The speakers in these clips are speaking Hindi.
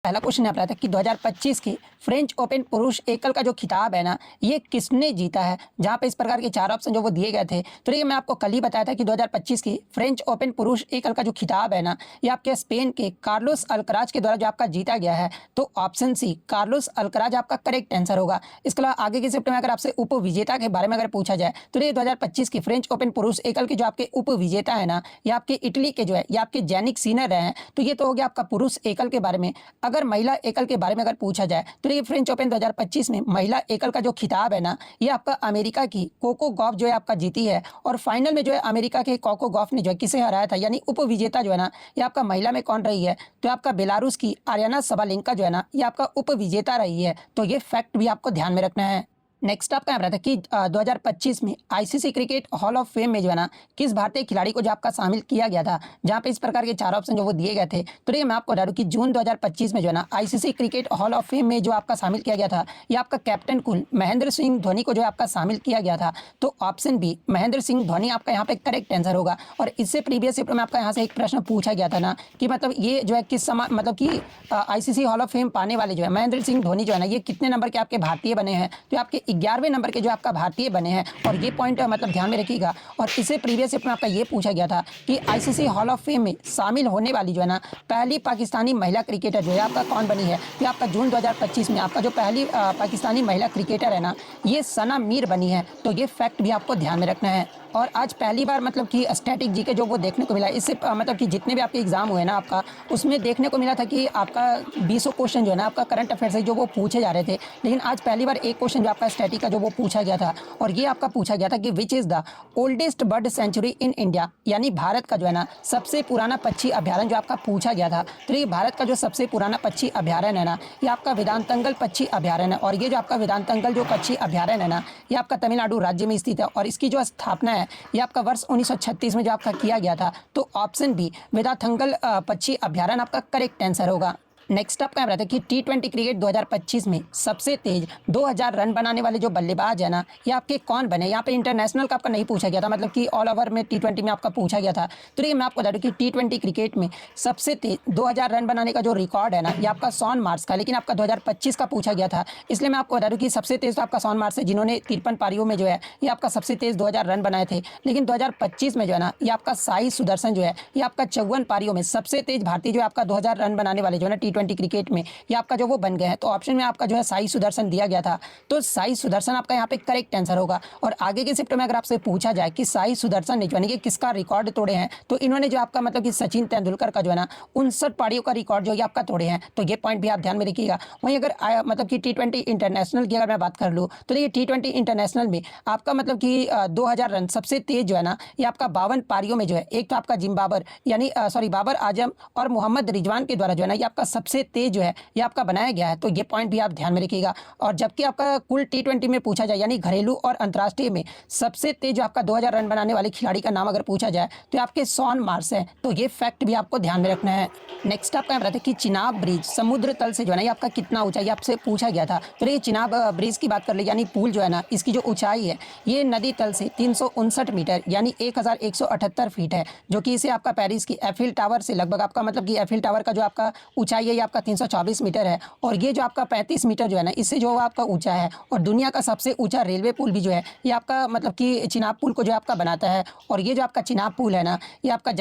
पहला क्वेश्चन यहाँ पर आता है कि 2025 की फ्रेंच ओपन पुरुष एकल का जो खिताब है ना, ये किसने जीता है। जहाँ पे इस प्रकार के चार ऑप्शन जो वो दिए गए थे। तो ये मैं आपको कल ही बताया था कि 2025 की फ्रेंच ओपन पुरुष एकल का जो खिताब है ना, ये आपके स्पेन के कार्लोस अल्कराज के द्वारा जो आपका जीता गया है। तो ऑप्शन सी कार्लोस अल्कराज आपका करेक्ट आंसर होगा। इसके अलावा आगे के शिफ्ट में अगर आपसे उपविजेता के बारे में अगर पूछा जाए तो ये 2025 की फ्रेंच ओपन पुरुष एकल के जो आपके उपविजेता है ना, ये आपके इटली के जो है ये आपके जैनिक सीनर रहे हैं। तो ये तो हो गया आपका पुरुष एकल के बारे में। अगर महिला एकल के बारे में अगर पूछा जाए तो ये फ्रेंच ओपन 2025 में महिला एकल का जो खिताब है ना, ये आपका अमेरिका की कोको गॉफ जो है आपका जीती है। और फाइनल में जो है अमेरिका के कोको गॉफ ने जो है किसे हराया था, यानी उपविजेता जो है ना, ये आपका महिला में कौन रही है, तो आपका बेलारूस की आर्याना सबालेंका जो है ना, ये आपका उपविजेता रही है। तो ये फैक्ट भी आपको ध्यान में रखना है। नेक्स्ट आपका यहाँ रहता है कि 2025 में ICC cricket hall of fame में जो है ना, किस भारतीय खिलाड़ी को जो आपका शामिल किया गया था। जहाँ पे इस प्रकार के चार ऑप्शन जो वो दिए गए थे। तो ये मैं आपको बता दूं कि जून 2025 में जो है ना, ICC cricket hall of fame में जो आपका शामिल किया गया था, ये आपका कैप्टन कुल महेंद्र सिंह धोनी को जो है आपका शामिल किया गया था। तो ऑप्शन बी महेंद्र सिंह धोनी आपका यहाँ पे करेक्ट आंसर होगा। और इससे प्रीवियस शिफ्ट में आपका यहाँ से एक प्रश्न पूछा गया था ना कि मतलब ये जो है किस समय मतलब कि आईसीसी हॉल ऑफ फेम पाने वाले जो है महेंद्र सिंह धोनी जो है ना, ये कितने नंबर के आपके भारतीय बने हैं। तो आपके 11वें नंबर के जो आपका भारतीय बने हैं। और ये पॉइंट मतलब ध्यान में रखिएगा। और इससे प्रीवियस शिफ्ट में आपका ये पूछा गया था कि आईसीसी हॉल ऑफ फेम में शामिल होने वाली जो है ना, पहली पाकिस्तानी महिला क्रिकेटर जो है आपका कौन बनी है। तो आपका जून 2025 में आपका जो पहली पाकिस्तानी महिला क्रिकेटर है ना, ये सना मीर बनी है। तो ये फैक्ट भी आपको ध्यान में रखना है। और आज पहली बार मतलब कि स्टैटिक जी के जो वो देखने को मिला, इससे मतलब कि जितने भी आपके एग्जाम हुए ना आपका, उसमें देखने को मिला था कि आपका 20 क्वेश्चन जो है ना आपका करंट अफेयर से जो वो पूछे जा रहे थे। लेकिन आज पहली बार एक क्वेश्चन जो आपका स्टैटिक का जो वो पूछा गया था। और ये आपका पूछा गया था कि which is the oldest bird sanctuary in India, यानी भारत का जो है ना सबसे पुराना पक्षी अभ्यारण्य जो आपका पूछा गया था। तो ये भारत का जो सबसे पुराना पक्षी अभ्यारण्य है ना, ये आपका वेदांतंगल पक्षी अभ्यारण्य है। और ये जो आपका वेदांतंगल जो पक्षी अभ्यारण्य है ना, ये आपका तमिलनाडु राज्य में स्थित है। और इसकी जो स्थापना है ये आपका वर्ष 1936 में जो आपका किया गया था। तो ऑप्शन बी वेदांतंगल पक्षी अभ्यारण्य आपका करेक्ट आंसर होगा। नेक्स्ट आपका यहाँ रहता है कि T20 क्रिकेट 2025 में सबसे तेज 2000 रन बनाने वाले जो बल्लेबाज है ना, ये आपके कौन बने। यहाँ पे इंटरनेशनल का आपका नहीं पूछा गया था, मतलब कि ऑल ओवर में T20 में आपका पूछा गया था। तो ये मैं आपको बता दूँ कि T20 क्रिकेट में सबसे तेज 2000 रन बनाने का जो रिकॉर्ड है ना, ये आपका शॉन मार्श का। लेकिन आपका 2025 का पूछा गया था, इसलिए मैं आपको बता दूँ कि सबसे तेज तो आपका शॉन मार्श है, जिन्होंने 53 पारियों में जो है ये आपका सबसे तेज 2000 रन बनाए थे। लेकिन 2025 में जो है ना, ये आपका साई सुदर्शन जो है ये आपका 54 पारियों में सबसे तेज भारतीय जो है आपका 2000 रन बनाने वाले जो है ना T20 क्रिकेट में, ये आपका जो वो बन गए हैं। तो ऑप्शन में आपका जो है साई सुदर्शन दिया गया था। तो साई सुदर्शन आपका यहाँ पे करेक्ट आंसर होगा। और आगे के शिफ्ट में अगर आपसे पूछा जाए कि साई सुदर्शन ने जो है किसका रिकॉर्ड तोड़े हैं, तो इन्होंने जो आपका मतलब कि सचिन तेंदुलकर का जो है ना 59 पारियों का रिकॉर्ड जो है आपका तोड़े हैं। तो ये पॉइंट भी आप ध्यान में रखिएगा। वहीं अगर मतलब कि T20 इंटरनेशनल की अगर मैं बात कर लूँ तो देखिए T20 इंटरनेशनल में आपका मतलब कि 2000 रन सबसे तेज जो है ना, ये आपका 52 पारियों में जो है एक तो आपका बाबर आजम और मोहम्मद रिजवान के द्वारा जो है ना ये आपका सबसे तेज जो है ये आपका बनाया गया है। तो ये पॉइंट भी आप ध्यान में रखिएगा। और जबकि आपका कुल T20 में पूछा जाए, यानी घरेलू और अंतर्राष्ट्रीय में सबसे तेज जो आपका 2000 रन बनाने वाले खिलाड़ी का नाम अगर पूछा जाए तो आपके शॉन मार्श है। तो ये फैक्ट भी आपको ध्यान में रखना है। नेक्स्ट आपका रहता है कि चिनाब ब्रिज समुद्र तल से जो है ना ये आपका कितना ऊंचाई आपसे पूछा गया था। तो ये चिनाब ब्रिज की बात कर ले, यानी पुल जो है ना, इसकी जो ऊंचाई है ये नदी तल से 359 मीटर यानी 1178 फीट है। जो कि इसे आपका पेरिस की एफिल टावर से लगभग आपका मतलब कि एफिल टावर का जो आपका ऊंचाई है ये आपका 324 मीटर है। और ये जो आपका 35 मीटर जो है ना, इससे जो आपका ऊंचा है। और दुनिया का सबसे ऊंचा रेलवे पुल भी जो है ये आपका मतलब कि चिनाब पुल को जो आपका बनाता है। और ये जो आपका चिनाब पुल है ना, ये आपका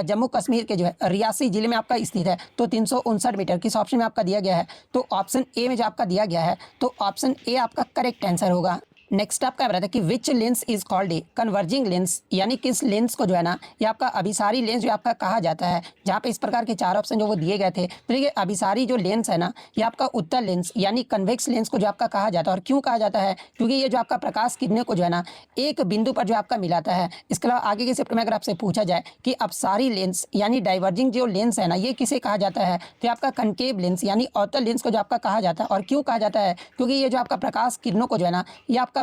जम्मू कश्मीर के जो है रियासी जिले में आपका स्थित है। तो 359 मीटर किस ऑप्शन में आपका दिया गया है, तो ऑप्शन ए में जो आपका दिया गया है। तो ऑप्शन ए आपका करेक्ट आंसर होगा। नेक्स्ट आपका रहता है कि which lens is called a converging lens, यानी किस लेंस को जो है ना ये आपका अभिसारी लेंस जो आपका कहा जाता है। जहाँ पे इस प्रकार के चार ऑप्शन जो वो दिए गए थे। तो ये अभिसारी जो लेंस है ना, ये आपका उत्तल लेंस यानी कन्वेक्स लेंस को जो आपका कहा जाता है। और क्यों कहा जाता है, क्योंकि ये जो आपका प्रकाश किरणें को जो है ना एक बिंदु पर जो आपका मिलाता है। इसके अलावा आगे के शिफ्ट में अगर आपसे पूछा जाए कि अपसारी लेंस यानी डाइवर्जिंग जो लेंस है ना, ये किसे कहा जाता है, तो आपका कनकेव लेंस यानी अवतल लेंस को जो आपका कहा जाता है। और क्यों कहा जाता है, क्योंकि ये जो आपका प्रकाश किरणों को जो है ना ये आपका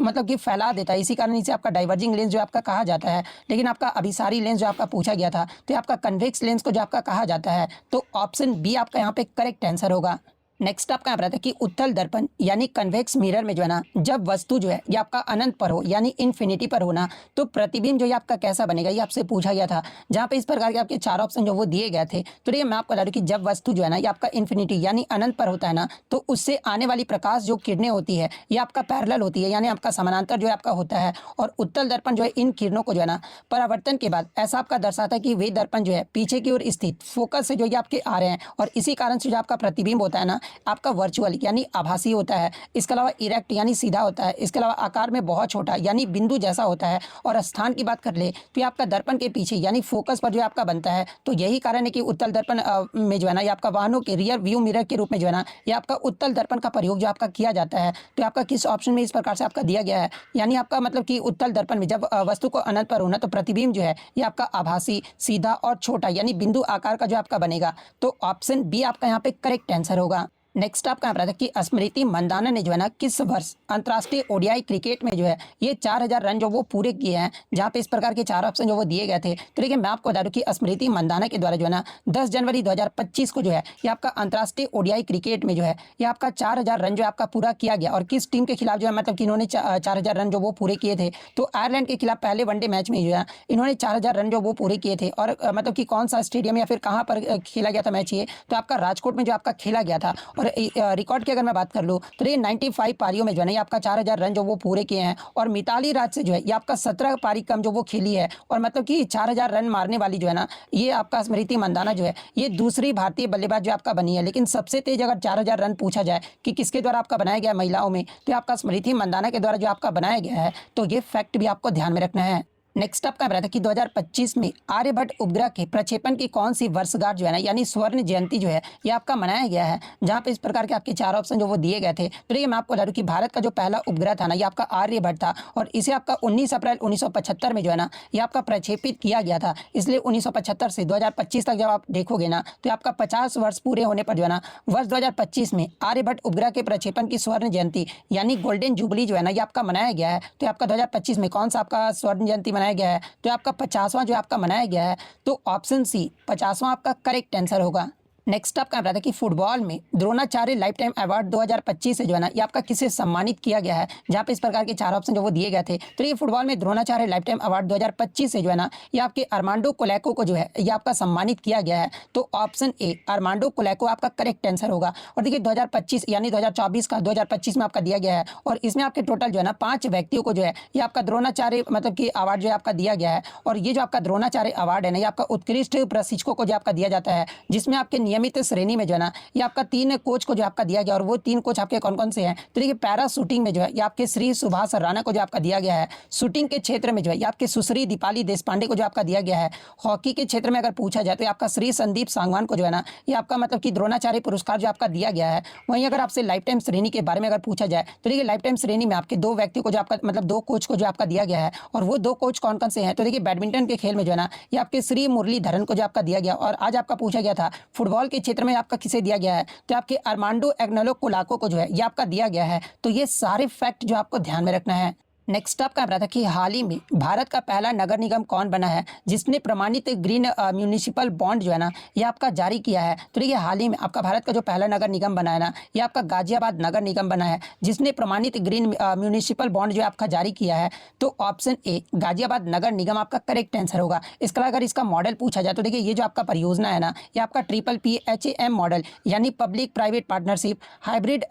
मतलब कि फैला देता है, इसी कारण इसे आपका डाइवर्जिंग लेंस जो आपका कहा जाता है। लेकिन आपका अभिसारी लेंस जो आपका पूछा गया था, तो आपका कन्वेक्स लेंस को जो आपका कहा जाता है। तो ऑप्शन बी आपका यहाँ पे करेक्ट आंसर होगा। नेक्स्ट आपका यहाँ पर आता है कि उत्तल दर्पण यानी कन्वेक्स मिरर में जो है ना, जब वस्तु जो है ये आपका अनंत पर हो यानी इन्फिनिटी पर होना, तो प्रतिबिंब जो है आपका कैसा बनेगा, ये आपसे पूछा गया था। जहाँ पे इस प्रकार के आपके चार ऑप्शन जो वो दिए गए थे। तो ये मैं आपको बता दूं कि जब वस्तु जो है ना ये आपका इन्फिनिटी यानी अनंत पर होता है ना, तो उससे आने वाली प्रकाश जो किरणें होती है ये आपका पैरेलल होती है, यानी आपका समानांतर जो है आपका होता है। और उत्तल दर्पण जो है इन किरणों को जो है ना परावर्तन के बाद ऐसा आपका दर्शाता है कि वे दर्पण जो है पीछे की ओर स्थित फोकस से जो ये आपके आ रहे हैं, और इसी कारण से जो आपका प्रतिबिंब होता है ना आपका वर्चुअल यानी आभासी होता है। इसके अलावा इरेक्ट यानी सीधा होता है। इसके अलावा आकार में बहुत छोटा यानी बिंदु जैसा होता है। और स्थान की बात कर ले तो ये आपका दर्पण के पीछे यानी फोकस पर जो आपका बनता है। तो यही कारण है कि उत्तल दर्पण में जो है ना ये आपका वाहनों के रियर व्यू मिरर के रूप में जो है ना ये आपका उत्तल दर्पण का प्रयोग जो आपका किया जाता है। तो आपका किस ऑप्शन में इस प्रकार से आपका दिया गया है, यानी आपका मतलब कि उत्तल दर्पण में जब वस्तु को अनंत पर होना तो प्रतिबिंब जो है ये आपका आभासी, सीधा और छोटा यानी बिंदु आकार का जो आपका बनेगा। तो ऑप्शन बी आपका यहाँ पे करेक्ट आंसर होगा। नेक्स्ट आपका यहाँ पर आता है कि स्मृति मंदाना ने जो है ना किस वर्ष अंतर्राष्ट्रीय ओडीआई क्रिकेट में जो है ये 4000 रन जो वो पूरे किए हैं। जहाँ पे इस प्रकार के चार ऑप्शन जो वो दिए गए थे। तो देखिए मैं आपको बता दूं कि स्मृति मंदाना के द्वारा जो है ना 10 जनवरी 2025 को जो है ये आपका अंतर्राष्ट्रीय ओडीआई क्रिकेट में जो है ये आपका 4000 रन जो आपका पूरा किया गया। और किस टीम के खिलाफ जो है मतलब कि इन्होंने 4000 रन जो वो पूरे किए थे, तो आयरलैंड के खिलाफ पहले वनडे मैच में जो है इन्होंने 4000 रन जो वो पूरे किए थे। और मतलब कि कौन सा स्टेडियम या फिर कहाँ पर खेला गया था मैच, ये तो आपका राजकोट में जो आपका खेला गया था। और रिकॉर्ड की अगर मैं बात कर लूँ तो ये 95 पारियों में जो है ना ये आपका 4000 रन जो वो पूरे किए हैं। और मिताली राज से जो है ये आपका 17 पारी कम जो वो खेली है। और मतलब कि 4000 रन मारने वाली जो है ना ये आपका स्मृति मंदाना जो है ये दूसरी भारतीय बल्लेबाज जो आपका बनी है। लेकिन सबसे तेज अगर 4000 रन पूछा जाए कि किसके द्वारा आपका बनाया गया महिलाओं में, तो आपका स्मृति मंदाना के द्वारा जो आपका बनाया गया है। तो ये फैक्ट भी आपको ध्यान में रखना है। नेक्स्ट आपका बताया था कि 2025 में आर्यभट्ट उपग्रह के प्रक्षेपण की कौन सी वर्षगांठ जो है ना यानी स्वर्ण जयंती जो है ये आपका मनाया गया है। जहाँ पे इस प्रकार के आपके चार ऑप्शन जो वो दिए गए थे। तो ये मैं आपको बता दूं कि भारत का जो पहला उपग्रह था ना ये आपका आर्यभट्ट था। और इसे आपका 19 अप्रैल 1975 में जो है ना ये आपका प्रक्षेपित किया गया था। इसलिए 1975 से 2025 तक जब आप देखोगे ना तो आपका 50 वर्ष पूरे होने पर जो है ना वर्ष 2025 में आर्यभट्ट उपग्रह के प्रक्षेपण की स्वर्ण जयंती यानी गोल्डन जुबली जो है ना ये आपका मनाया गया है। तो आपका 2025 में कौन सा आपका स्वर्ण जयंती मनाया गया है, तो आपका 50वां जो आपका मनाया गया है। तो ऑप्शन सी 50वां आपका करेक्ट आंसर होगा। नेक्स्ट आपका बताया था कि फुटबॉल में द्रोणाचार्य लाइफ टाइम अवार्ड 2025 से जो है ना ये आपका किसे सम्मानित किया गया है। जहाँ पे इस प्रकार के चार ऑप्शन जो वो दिए गए थे। तो ये फुटबॉल में द्रोणाचार्य लाइफ टाइम अवार्ड 2025 से जो है ना ये आपके अरमांडो कोलेको को जो है ये आपका सम्मानित किया गया है। तो ऑप्शन ए अरमांडो कोलेको आपका करेक्ट आंसर होगा। और देखिए 2025 यानी 2024 का 2025 में आपका दिया गया है। और इसमें आपके टोटल जो है ना 5 व्यक्तियों को जो है ये आपका द्रोणाचार्य मतलब कि अवार्ड जो है आपका दिया गया है। और ये जो आपका द्रोणाचार्य अवार्ड है ना ये आपका उत्कृष्ट प्रशिक्षकों को जो आपका दिया जाता है, जिसमें आपके नियमित श्रेणी में जो है ना ये आपका 3 कोच को जो आपका दिया गया। और वो 3 कोच आपके कौन कौन से हैं, तो देखिए पैरा शूटिंग में जो है ये आपके श्री सुभाष राणा को जो आपका दिया गया है। शूटिंग के क्षेत्र में जो है ये आपके सुश्री दीपाली देशपांडे को जो आपका दिया गया है। हॉकी के क्षेत्र में अगर पूछा जाए तो आपका श्री संदीप सांगवान को जो है ना ये आपका मतलब कि द्रोणाचार्य पुरस्कार जो आपका दिया गया है। वहीं अगर आपसे लाइफ टाइम श्रेणी के बारे में अगर पूछा जाए तो देखिए लाइफ टाइम श्रेणी में आपके 2 व्यक्तियों को जो आपका मतलब 2 कोच को जो आपका दिया गया है। और वो 2 कोच कौन कौन से हैं, तो देखिए बैडमिंटन के खेल में जो है ना ये आपके श्री मुरलीधरन को जो आपका दिया गया। और आज आपका पूछा गया था फुटबॉल के क्षेत्र में आपका किसे दिया गया है, तो आपके अरमांडो एग्नेलो कोलाको को जो है ये आपका दिया गया है। तो ये सारे फैक्ट जो आपको ध्यान में रखना है। नेक्स्ट आपका रहा था कि हाल ही में भारत का पहला नगर निगम कौन बना है जिसने प्रमाणित ग्रीन म्यूनिसिपल बॉन्ड जो है ना ये आपका जारी किया है। तो देखिए हाल ही में आपका भारत का जो पहला नगर निगम बना है ना ये आपका गाजियाबाद नगर निगम बना है, जिसने प्रमाणित ग्रीन म्यूनिसिपल बॉन्ड जो आपका जारी किया है। तो ऑप्शन ए गाजियाबाद नगर निगम आपका करेक्ट आंसर होगा। इसका अगर इसका मॉडल पूछा जाए तो देखिए ये जो आपका परियोजना है ना ये आपका PPPHAM मॉडल यानी public private partnership hybrid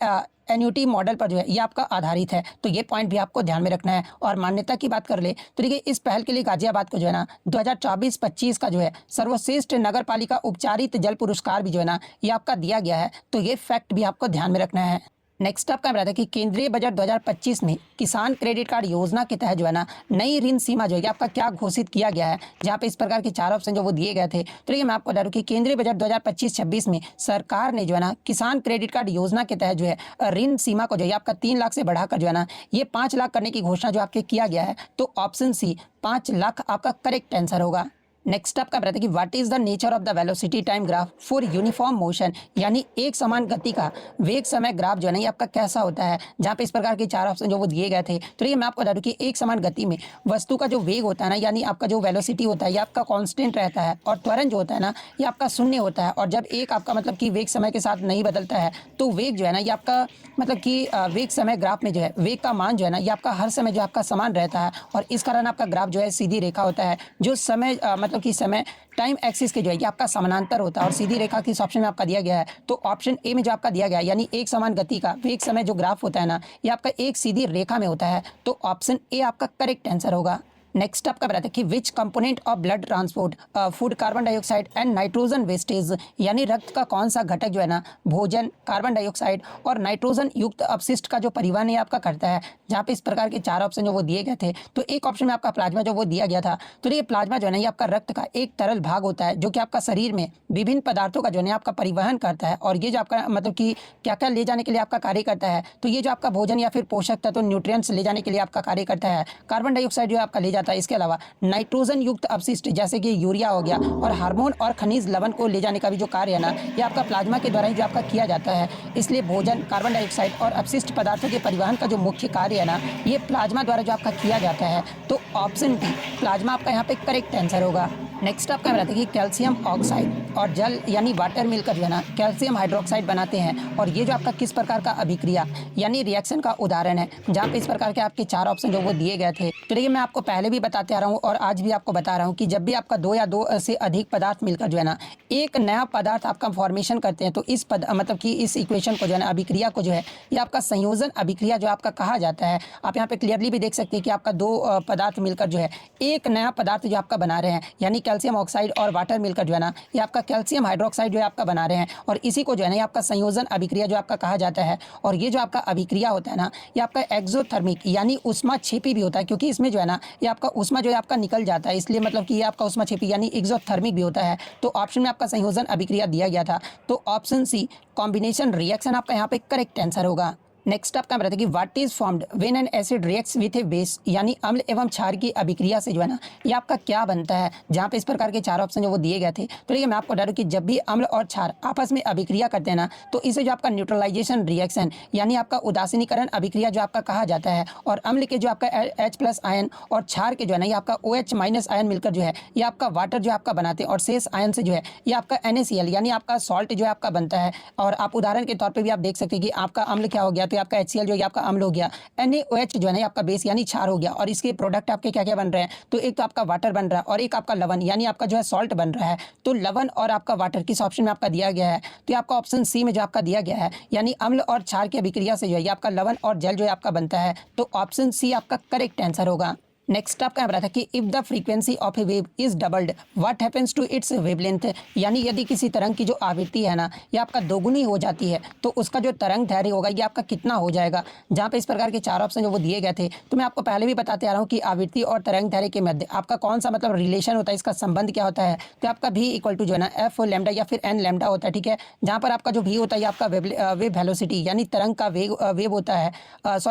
annuity model पर जो है ये आपका आधारित है। तो ये पॉइंट भी आपको ध्यान में रखना है। और मान्यता की बात कर ले तो देखिए इस पहल के लिए गाजियाबाद को जो है ना 2024-25 का जो है सर्वश्रेष्ठ नगर पालिका उपचारित जल पुरस्कार भी जो है ना ये आपका दिया गया है। तो ये फैक्ट भी आपको ध्यान में रखना है। नेक्स्ट आपका बताया कि केंद्रीय बजट 2025 में किसान क्रेडिट कार्ड योजना के तहत जो है ना नई ऋण सीमा जो है आपका क्या घोषित किया गया है। जहाँ पे इस प्रकार के 4 ऑप्शन जो वो दिए गए थे। तो ये मैं आपको बता दूं कि केंद्रीय बजट 2025-26 में सरकार ने जो है ना किसान क्रेडिट कार्ड योजना के तहत जो है ऋण सीमा को जो है आपका 3 लाख से बढ़ाकर जो है ना ये 5 लाख करने की घोषणा जो आपके किया गया है। तो ऑप्शन सी 5 लाख आपका करेक्ट आंसर होगा। नेक्स्ट आपका बताते हैं कि what is the nature of the velocity time graph for uniform motion, यानी एक समान गति का वेग समय ग्राफ जो है ना ये आपका कैसा होता है, जहाँ पे इस प्रकार के चार ऑप्शन जो वो दिए गए थे। तो ये मैं आपको बता दूं कि एक समान गति में वस्तु का जो वेग होता है ना, यानी आपका जो वेलोसिटी होता है ये आपका कांस्टेंट रहता है, और त्वरण जो होता है ना ये आपका शून्य होता है। और जब एक आपका मतलब कि वेग समय के साथ नहीं बदलता है तो वेग जो है ना ये आपका मतलब कि वेग समय ग्राफ में जो है वेग का मान जो है ना ये आपका हर समय जो आपका समान रहता है, और इस कारण आपका ग्राफ जो है सीधी रेखा होता है, जो समय मतलब कि समय टाइम एक्सिस के जो है ये आपका समानांतर होता है। और सीधी रेखा किस ऑप्शन में आपका दिया गया है, तो ऑप्शन ए में जो आपका दिया गया है, यानी एक समान गति का वेग समय जो ग्राफ होता है ना ये आपका एक सीधी रेखा में होता है। तो ऑप्शन ए आपका करेक्ट आंसर होगा। नेक्स्ट आपका बताते हैं कि विच component of blood transport food carbon dioxide and nitrogen wastage, यानी रक्त का कौन सा घटक जो है ना भोजन, कार्बन डाइऑक्साइड और नाइट्रोजन युक्त अपशिष्ट का जो परिवहन है आपका करता है, जहाँ पे इस प्रकार के चार ऑप्शन जो वो दिए गए थे। तो एक ऑप्शन में आपका प्लाज्मा जो वो दिया गया था। तो ये प्लाज्मा जो है ना ये आपका रक्त का एक तरल भाग होता है, जो कि आपका शरीर में विभिन्न पदार्थों का जो है आपका परिवहन करता है, और ये जो आपका मतलब कि क्या क्या ले जाने के लिए आपका कार्य करता है। तो ये जो आपका भोजन या फिर पोषक तत्व न्यूट्रिएंट्स ले जाने के लिए आपका कार्य करता है, कार्बन डाइऑक्साइड जो आपका ले जाता है, इसके अलावा नाइट्रोजन युक्त अपशिष्ट जैसे कि यूरिया हो गया, और हार्मोन और खनिज लवण को ले जाने का भी जो कार्य है ना ये आपका प्लाज्मा के द्वारा ही जो आपका किया जाता है। इसलिए भोजन, कार्बन डाइऑक्साइड और अपशिष्ट पदार्थों के परिवहन का जो मुख्य कार्य है ना ये प्लाज्मा द्वारा जो आपका किया जाता है। तो ऑप्शन डी प्लाज्मा आपका यहाँ पे करेक्ट आंसर होगा। नेक्स्ट आपका बताते हैं कि कैल्शियम ऑक्साइड और जल यानी वाटर मिलकर जो है ना कैल्शियम हाइड्रोक्साइड बनाते हैं, और ये जो आपका किस प्रकार का अभिक्रिया यानी रिएक्शन का उदाहरण है, जहाँ पे इस प्रकार के आपके चार ऑप्शन जो वो दिए गए थे। तो देखिए मैं आपको पहले भी बताते आ रहा हूँ और आज भी आपको बता रहा हूँ कि जब भी आपका दो या दो से अधिक पदार्थ मिलकर जो है ना एक नया पदार्थ आपका फॉर्मेशन करते हैं, तो इस मतलब कि इस इक्वेशन को जो है ना अभिक्रिया को जो है ये आपका संयोजन अभिक्रिया जो आपका कहा जाता है। आप यहाँ पे क्लियरली भी देख सकते हैं कि आपका दो पदार्थ मिलकर जो है एक नया पदार्थ जो आपका बना रहे हैं, यानी कैल्शियम ऑक्साइड और वाटर मिलकर जो है ना ये आपका कैल्शियम हाइड्रोक्साइड जो है आपका बना रहे हैं, और इसी को जो है ना ये आपका संयोजन अभिक्रिया जो आपका कहा जाता है। और ये जो आपका अभिक्रिया होता है ना ये आपका एक्सोथर्मिक यानी उष्माक्षेपी भी होता है, क्योंकि इसमें जो है ना ये आपका उष्मा जो है आपका निकल जाता है, इसलिए मतलब कि ये आपका उष्माक्षेपी यानी एक्सोथर्मिक भी होता है। तो ऑप्शन में आपका संयोजन अभिक्रिया दिया गया था, तो ऑप्शन सी कॉम्बिनेशन रिएक्शन आपका यहाँ पे करेक्ट आंसर होगा। नेक्स्ट आपका बताते हैं कि what is formed when an acid reacts with A base, यानी अम्ल एवं क्षार की अभिक्रिया से जो है ना ये आपका क्या बनता है, जहाँ पे इस प्रकार के चार ऑप्शन जो वो दिए गए थे। तो देखिए मैं आपको बता दूं कि जब भी अम्ल और क्षार आपस में अभिक्रिया करते हैं ना तो इसे जो आपका न्यूट्रलाइजेशन रिएक्शन यानी आपका उदासीनीकरण अभिक्रिया जो आपका कहा जाता है। और अम्ल के जो आपका H+ आयन और क्षार के जो है ना ये आपका OH- आयन मिलकर जो है ये आपका वाटर जो आपका बनाते हैं, और शेष आयन से जो है ये आपका NaCl यानी आपका सॉल्ट जो है आपका बनता है। और आप उदाहरण के तौर पर भी आप देख सकते हैं कि आपका अम्ल क्या हो गया, तो आपका HCl जो है आपका अम्ल हो गया, NaOH जो है ना आपका बेस यानी क्षार हो गया, और इसके प्रोडक्ट आपके क्या क्या बन रहे हैं, तो एक तो आपका वाटर बन रहा है और एक आपका लवण यानी आपका जो है सॉल्ट बन रहा है। तो लवण और आपका वाटर किस ऑप्शन में आपका दिया गया है, तो आपका ऑप्शन सी में जो आपका दिया गया है, यानी अम्ल और क्षार की अभिक्रिया से जो है आपका लवण और जल जो है आपका बनता है। तो ऑप्शन सी आपका करेक्ट आंसर होगा। नेक्स्ट आपका बताया था कि if the frequency of a wave is doubled what happens to its wavelength, यानी यदि किसी तरंग की जो आवृत्ति है ना ये आपका दोगुनी हो जाती है तो उसका जो तरंग दैर्घ्य होगा ये आपका कितना हो जाएगा। जहाँ पे इस प्रकार के चार ऑप्शन जो वो दिए गए थे, तो मैं आपको पहले भी बताते आ रहा हूँ कि आवृत्ति और तरंग दैर्घ्य के मध्य आपका कौन सा मतलब रिलेशन होता है, इसका संबंध क्या होता है। तो आपका भी इक्वल टू जो है ना एफ लैम्डा या फिर एन लैम्डा होता है, ठीक है। जहाँ पर आपका जो भी होता है आपका वेव वेलोसिटी यानी तरंग का वेग होता है,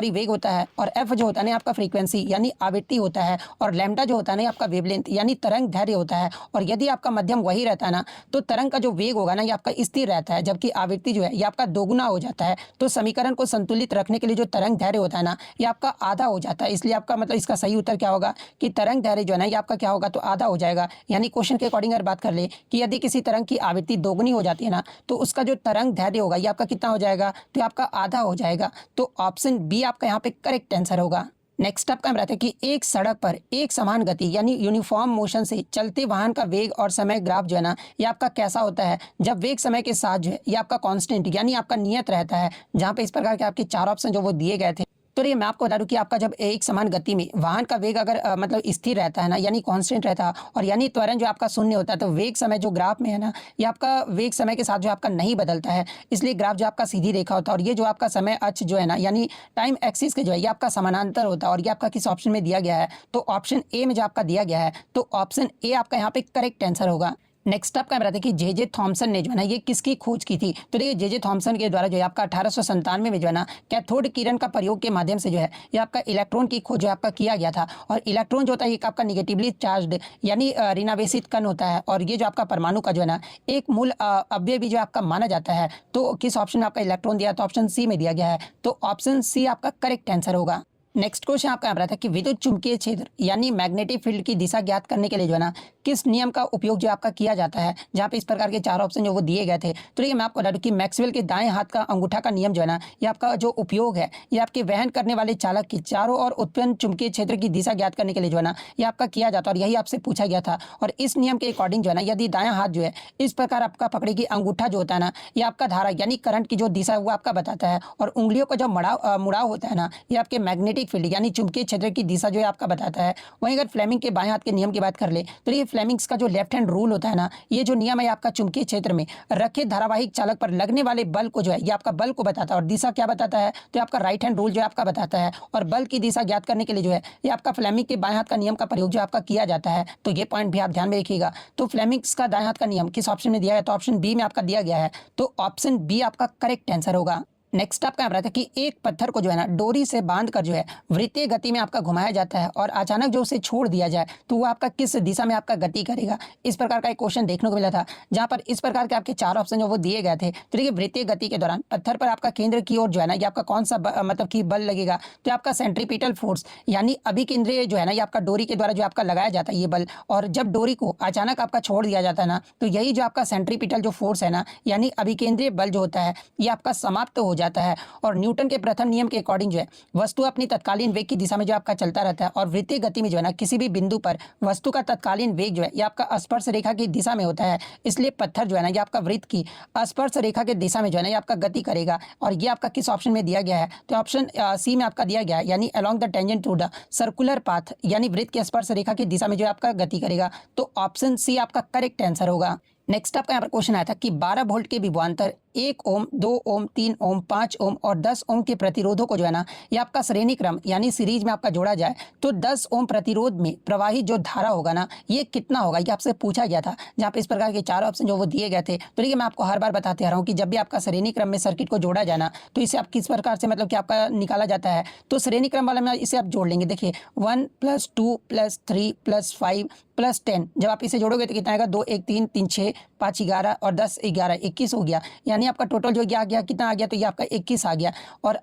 वेग होता है, और एफ जो होता है ना आपका फ्रीक्वेंसी यानी आवृत्ति होता है, और लैम्डा जो होता है ना आपका वेवलेंथ यानी तरंग दैर्घ्य होता है। और यदि आपका मध्यम वही रहता है ना तो तरंग का जो वेग होगा ना ये आपका स्थिर रहता है, जबकि आवृत्ति जो है ये आपका दोगुना हो जाता है। तो समीकरण को संतुलित रखने के लिए जो तरंग दैर्घ्य होता है ना ये आपका आधा हो जाता है, इसलिए आपका मतलब इसका सही उत्तर क्या होगा कि तरंग दैर्घ्य जो है ना ये आपका क्या होगा, तो आधा हो जाएगा। यानी क्वेश्चन के अकॉर्डिंग अगर बात कर ले कि यदि किसी तरंग की आवृत्ति दोगुनी हो जाती है ना तो उसका जो तरंग दैर्घ्य होगा ये आपका कितना हो जाएगा, तो आपका आधा हो जाएगा। तो ऑप्शन बी आपका यहाँ पे करेक्ट आंसर होगा। नेक्स्ट आपका हम रहते हैं कि एक सड़क पर एक समान गति यानी यूनिफॉर्म मोशन से चलते वाहन का वेग और समय ग्राफ जो है ना ये आपका कैसा होता है, जब वेग समय के साथ जो है ये आपका कांस्टेंट यानी आपका नियत रहता है। जहाँ पे इस प्रकार के आपके चार ऑप्शन जो वो दिए गए थे। तो ये मैं आपको बता दूं कि आपका जब एक समान गति में वाहन का वेग अगर मतलब स्थिर रहता है ना यानी कांस्टेंट रहता है, और यानी त्वरण जो आपका शून्य होता है, तो वेग समय जो ग्राफ में है ना ये आपका वेग समय के साथ जो आपका नहीं बदलता है, इसलिए ग्राफ जो आपका सीधी रेखा होता है। और ये जो आपका समय अक्ष जो है ना यानी टाइम एक्सिस के जो है ये आपका समानांतर होता है, और ये आपका किस ऑप्शन में दिया गया है, तो ऑप्शन ए में जो आपका दिया गया है, तो ऑप्शन ए आपका यहाँ पे करेक्ट आंसर होगा। नेक्स्ट आपका बताते हैं कि जे थॉमसन ने जो है ना ये किसकी खोज की थी। तो देखिए जे थॉमसन के द्वारा जो है आपका 1897 में जो है ना कैथोड किरण का प्रयोग के माध्यम से जो है ये आपका इलेक्ट्रॉन की खोज जो है आपका किया गया था। और इलेक्ट्रॉन जो होता है एक आपका निगेटिवली चार्ज्ड यानी ऋणावेशित कण होता है और ये जो आपका परमाणु का जो है ना एक मूल अवयव भी जो आपका माना जाता है। तो किस ऑप्शन में आपका इलेक्ट्रॉन दिया, तो ऑप्शन सी में दिया गया है। तो ऑप्शन सी आपका करेक्ट आंसर होगा। नेक्स्ट क्वेश्चन आपका रहा था कि विद्युत चुंबकीय क्षेत्र यानी मैग्नेटिक फील्ड की दिशा ज्ञात करने के लिए जो है ना किस नियम का उपयोग जो आपका किया जाता है, जहाँ पे इस प्रकार के चार ऑप्शन जो वो दिए गए थे। तो ये मैं आपको बता दूं कि मैक्सवेल के दाएं हाथ का अंगूठा का नियम जो है ना ये आपका जो उपयोग है ये आपके वहन करने वाले चालक की चारों ओर उत्पन्न चुंबकीय क्षेत्र की दिशा ज्ञात करने के लिए जो है ना ये आपका किया जाता है और यही आपसे पूछा गया था। और इस नियम के अकॉर्डिंग जो है ना यदि दायां हाथ जो है इस प्रकार आपका पकड़े कि अंगूठा जो होता है ना ये आपका धारा यानी करंट की जो दिशा है वो आपका बताता है और उंगलियों का जो मुड़ाव होता है ना ये आपके मैग्नेटिक फील्ड यानी चुंबकीय क्षेत्र की दिशा जो है आपका बताता है। वहीं अगर फ्लेमिंग के बाएं हाथ के नियम की बात कर ले तो ये फ्लेमिंग्स का जो लेफ्ट हैंड रूल होता है ना ये जो नियम है आपका चुंबकीय क्षेत्र में रखे धारावाहिक चालक पर लगने वाले बल को जो है ये आपका बल को बताता है और दिशा क्या बताता है, तो आपका राइट हैंड रूल जो है आपका बताता है। और बल की दिशा ज्ञात करने के लिए जो है ये आपका फ्लेमिंग के बाएं हाथ का नियम का प्रयोग जो आपका किया जाता है। तो ये पॉइंट भी आप ध्यान में रखिएगा। तो फ्लेमिंग्स का दाएं हाथ का नियम किस ऑप्शन में दिया है, तो ऑप्शन बी में आपका दिया गया है। तो ऑप्शन बी आपका करेक्ट आंसर होगा। नेक्स्ट आपका यहाँ था कि एक पत्थर को जो है ना डोरी से बांध कर जो है वृत्तीय गति में आपका घुमाया जाता है और अचानक जो उसे छोड़ दिया जाए तो वो आपका किस दिशा में आपका गति करेगा। इस प्रकार का एक क्वेश्चन देखने को मिला था जहां पर इस प्रकार के आपके चार ऑप्शन जो वो दिए गए थे। तो देखिए वृत्तीय गति के दौरान पत्थर पर आपका केंद्र की ओर जो है ना ये आपका कौन सा मतलब कि बल लगेगा, तो आपका सेंट्रीपिटल फोर्स यानी अभिकेंद्रीय जो है ना ये आपका डोरी के द्वारा जो आपका लगाया जाता है ये बल। और जब डोरी को अचानक आपका छोड़ दिया जाता है ना तो यही जो आपका सेंट्रीपिटल जो फोर्स है ना यानी अभिकेंद्रीय बल जो होता है ये आपका समाप्त हो जाता है। और न्यूटन के प्रथम नियम के अकॉर्डिंग जो है वस्तु अपनी तत्कालीन वेग की दिशा में जो आपका चलता रहता है और वृत्तीय गति में जो है ना किसी भी बिंदु पर वस्तु का तत्कालीन वेग जो है ये आपका स्पर्श रेखा की दिशा में होता है। इसलिए पत्थर जो है ना ये आपका वृत्त की स्पर्श रेखा की दिशा में जो है ना ये आपका गति करेगा। और ये आपका किस ऑप्शन में दिया गया है, तो ऑप्शन सी में आपका दिया गया है यानी along the tangent to the circular path यानी वृत्त की स्पर्श रेखा की दिशा में जो आपका गति करेगा। तो ऑप्शन सी आपका करेक्ट आंसर होगा। नेक्स्ट आपका यहाँ पर क्वेश्चन आया था कि 12 वोल्ट के विभवांतर 1 ओम, 2 ओम, 3 ओम, 5 ओम और 10 ओम के प्रतिरोधों को जो है ना ये आपका श्रेणी क्रम यानी सीरीज में आपका जोड़ा जाए तो 10 ओम प्रतिरोध में प्रवाहित जो धारा होगा ना ये कितना होगा, ये आपसे पूछा गया था। जहाँ पे इस प्रकार के चार ऑप्शन जो वो दिए गए थे। तो देखिए मैं आपको हर बार बताते आ रहा हूँ कि जब भी आपका श्रेणी क्रम में सर्किट को जोड़ा जाना तो इसे आप किस प्रकार से मतलब कि आपका निकाला जाता है। तो श्रेणी क्रम वाले में इसे आप जोड़ लेंगे। देखिए 1 + 2 + 3 + 5 + 10 जब आप इसे जोड़ोगे तो कितना आएगा, 2 1 3 3 6 5 11 और 10 11 21 हो गया। यानी आपका टोटल जो आ गया कितना आ गया, तो ये आपका 21 आ गया। और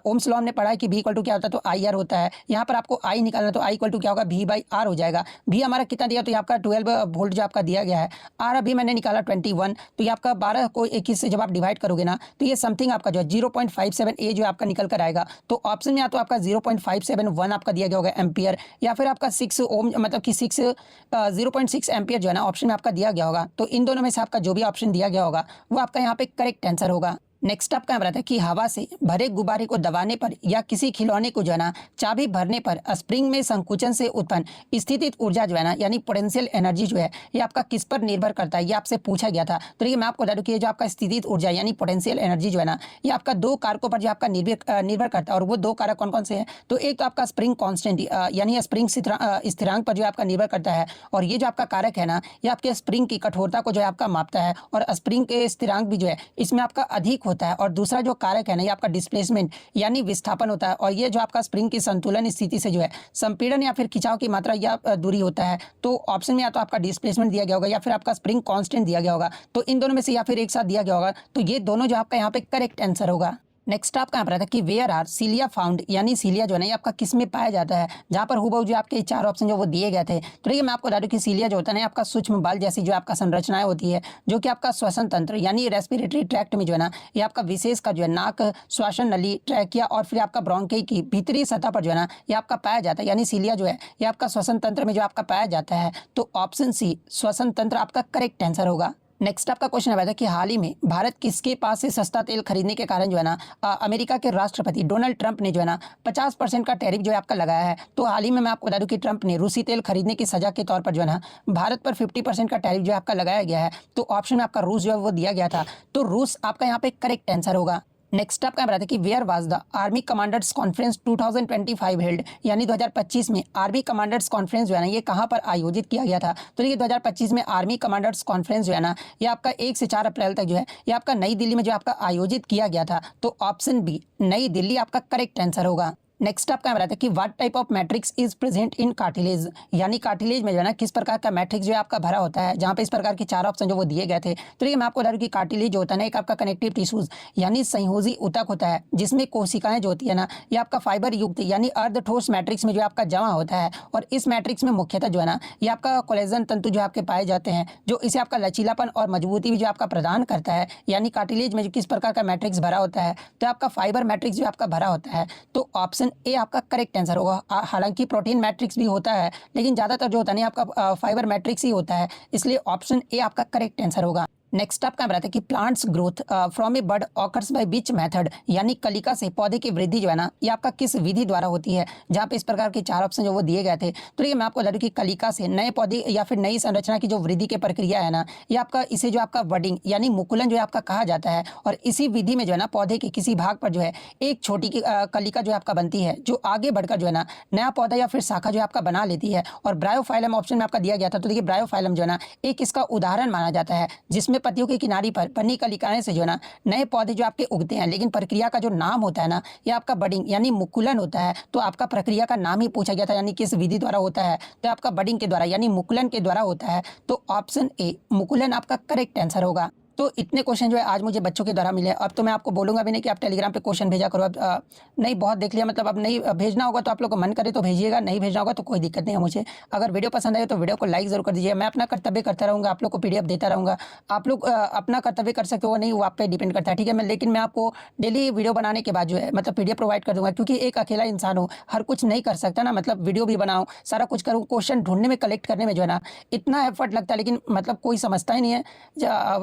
ओम्स लॉ हमने पढ़ा है कि V = क्या होता है, तो IR होता है। यहाँ पर आपको I निकालना तो I = क्या होगा, V/R हो जाएगा। V हमारा कितना दिया, तो ये आपका 12 वोल्ट जो आपका दिया गया है। R अभी मैंने निकाला 21, तो ये आपका 12 को 21 से जब आप डिवाइड करोगे ना तो ये समथिंग आपका जो है 0.57 A जो आपका निकल कर आएगा। तो ऑप्शन में या तो आपका 0.571 आपका दिया गया होगा एम्पियर, या फिर आपका 6 ओम मतलब कि 0.6 एम्पियर जो है ना ऑप्शन में आपका दिया गया होगा। तो इन दोनों में से आपका जो भी ऑप्शन दिया गया होगा वो आपका यहाँ पे करेक्ट आंसर होगा। नेक्स्ट आपका यहाँ है कि हवा से भरे गुब्बारे को दबाने पर या किसी खिलौने को जो है ना चाबी भरने पर स्प्रिंग में संकुचन से उत्पन्न स्थितिज ऊर्जा जो है ना यानी पोटेंशियल एनर्जी जो है ये आपका किस पर निर्भर करता है, ये आपसे पूछा गया था। तो देखिए मैं आपको बता दूं कि ये जो आपका स्थितिज ऊर्जा यानी पोटेंशियल एनर्जी जो है ना ये आपका दो कारकों पर जो आपका निर्भर करता है। और वो दो कारक कौन कौन से हैं, तो एक तो आपका स्प्रिंग कॉन्स्टेंट यानी स्प्रिंग स्थिरांक पर जो आपका निर्भर करता है। और ये जो आपका कारक है ना ये आपके स्प्रिंग की कठोरता को जो है आपका मापता है। और स्प्रिंग के स्थिरांक भी जो है इसमें आपका अधिक होता है। और दूसरा जो कारक है ना ये आपका डिस्प्लेसमेंट यानी विस्थापन होता है। और ये जो आपका स्प्रिंग की संतुलन स्थिति से जो है संपीड़न या फिर खिंचाव की मात्रा या दूरी होता है। तो ऑप्शन में या तो आपका डिस्प्लेसमेंट दिया गया होगा या फिर आपका स्प्रिंग कांस्टेंट दिया गया होगा। तो इन दोनों में से या फिर एक साथ दिया गया होगा। तो ये दोनों जो आपका यहाँ पे करेक्ट आंसर होगा। नेक्स्ट आपका यहाँ पर आता है कि वेयर आर सीलिया फाउंड, यानी सीलिया जो है ना ये आपका किस में पाया जाता है, जहाँ पर हुबहू जो आपके चार ऑप्शन जो वो दिए गए थे। तो देखिए मैं आपको बता दूं कि सीलिया जो होता है ना आपका सूक्ष्म बाल जैसी जो आपका संरचनाएं होती है जो कि आपका श्वसन तंत्र यानी रेस्पिरेटरी ट्रैक्ट में जो है ना ये आपका विशेष का जो है नाक, श्वसन नली, ट्रैकिया और फिर आपका ब्रोंकी की भीतरी सतह पर जो है ना ये आपका पाया जाता है। यानी सीलिया जो है ये आपका श्वसन तंत्र में जो आपका पाया जाता है। तो ऑप्शन सी श्वसन तंत्र आपका करेक्ट आंसर होगा। नेक्स्ट आपका क्वेश्चन है कि हाल ही में भारत किसके पास से सस्ता तेल खरीदने के कारण जो है ना अमेरिका के राष्ट्रपति डोनाल्ड ट्रंप ने जो है ना 50% का टैरिफ जो है आपका लगाया है। तो हाल ही में मैं आपको बता दूं कि ट्रंप ने रूसी तेल खरीदने की सजा के तौर पर जो है ना भारत पर 50% का टैरिफ जो है आपका लगाया गया है। तो ऑप्शन में आपका रूस जो है वो दिया गया था। तो रूस आपका यहाँ पे करेक्ट आंसर होगा। नेक्स्ट आपका बताते हैं कि where was the army commanders conference 2025 held, यानी 2025 में आर्मी कमांडर्स कॉन्फ्रेंस जो है ना ये कहाँ पर आयोजित किया गया था। तो देखिए 2025 में आर्मी कमांडर्स कॉन्फ्रेंस जो है ना ये आपका 1 से 4 अप्रैल तक जो है ये आपका नई दिल्ली में जो आपका आयोजित किया गया था। तो ऑप्शन बी नई दिल्ली आपका करेक्ट आंसर होगा। नेक्स्ट आपका बताते हैं कि what type of matrix is present in cartilage, यानी कार्टिलेज में जो है ना किस प्रकार का मैट्रिक्स जो है आपका भरा होता है, जहाँ पे इस प्रकार के 4 ऑप्शन जो वो दिए गए थे। तो ये मैं आपको बता दूं कि कार्टिलेज जो होता है ना एक आपका कनेक्टिव टिश्यूज यानी संयोजी ऊतक होता है, जिसमें कोशिकाएं जो होती है ना ये आपका फाइबर युक्त यानी अर्धठोस मैट्रिक्स में जो आपका जमा होता है। और इस मैट्रिक्स में मुख्यतः जो है ना ये आपका कोलेजन तंतु जो आपके पाए जाते हैं, जो इसे आपका लचीलापन और मजबूती भी जो आपका प्रदान करता है। यानी कार्टिलेज में जो किस प्रकार का मैट्रिक्स भरा होता है, तो आपका फाइबर मैट्रिक्स जो आपका भरा होता है। तो ऑप्शन ए आपका करेक्ट आंसर होगा। हालांकि प्रोटीन मैट्रिक्स भी होता है, लेकिन ज़्यादातर जो होता है आपका फाइबर मैट्रिक्स ही होता है, इसलिए ऑप्शन ए आपका करेक्ट आंसर होगा। नेक्स्ट आपका बताते हैं कि plants growth from a bud occurs by which method, यानी कलिका से पौधे की वृद्धि जो है ना ये आपका किस विधि द्वारा होती है, जहाँ पे इस प्रकार के 4 ऑप्शन जो वो दिए गए थे। तो ये मैं आपको बता दूं कि कलिका से नए पौधे या फिर नई संरचना की जो वृद्धि की प्रक्रिया है ना ये आपका इसे जो आपका बडिंग यानी मुकुलन जो है आपका कहा जाता है। और इसी विधि में जो है ना पौधे के किसी भाग पर जो है एक छोटी की कलिका जो है आपका बनती है, जो आगे बढ़कर जो है ना नया पौधा या फिर शाखा जो है आपका बना लेती है। और ब्रायोफाइलम ऑप्शन में आपका दिया गया था। तो देखिए ब्रायोफाइलम जो है ना एक इसका उदाहरण माना जाता है, जिसमें पत्तियों की किनारी बनी कलिकाएं से जो है ना नए पौधे जो आपके उगते हैं, लेकिन प्रक्रिया का जो नाम होता है ना ये आपका बडिंग यानी मुकुलन होता है। तो आपका प्रक्रिया का नाम ही पूछा गया था, यानी किस विधि द्वारा होता है, तो आपका बडिंग के द्वारा यानी मुकुलन के द्वारा होता है। तो ऑप्शन ए मुकुलन आपका करेक्ट आंसर होगा। तो इतने क्वेश्चन जो है आज मुझे बच्चों के द्वारा मिले। अब तो मैं आपको बोलूंगा भी नहीं कि आप टेलीग्राम पे क्वेश्चन भेजा करो। अब नहीं बहुत देख लिया, मतलब अब नहीं भेजना होगा तो आप लोग को मन करे तो भेजिएगा, नहीं भेजना होगा तो कोई दिक्कत नहीं है मुझे। अगर वीडियो पसंद आए तो वीडियो को लाइक जरूर कर दीजिए। मैं अपना कर्तव्य करता रहूँगा, आप लोग को PDF देता रहूँगा। आप लोग अपना कर्तव्य कर सकते हो नहीं, वो आप पे डिपेंड करता है, ठीक है। मैं लेकिन मैं आपको डेली वीडियो बनाने के बाद जो है मतलब PDF प्रोवाइड कर दूंगा, क्योंकि एक अकेला इंसान हूँ, हर कुछ नहीं कर सकता ना। मतलब वीडियो भी बनाऊँ, सारा कुछ करूँ, क्वेश्चन ढूंढने में कलेक्ट करने में जो है ना इतना एफर्ट लगता है, लेकिन मतलब कोई समझता ही नहीं है।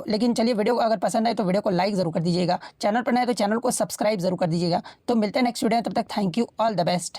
लेकिन चलिए वीडियो अगर पसंद तो वीडियो को लाइक जरूर कर दीजिएगा, चैनल पर नए तो चैनल को सब्सक्राइब जरूर कर दीजिएगा। तो मिलते हैं नेक्स्ट वीडियो में, तब तक thank you, all the best.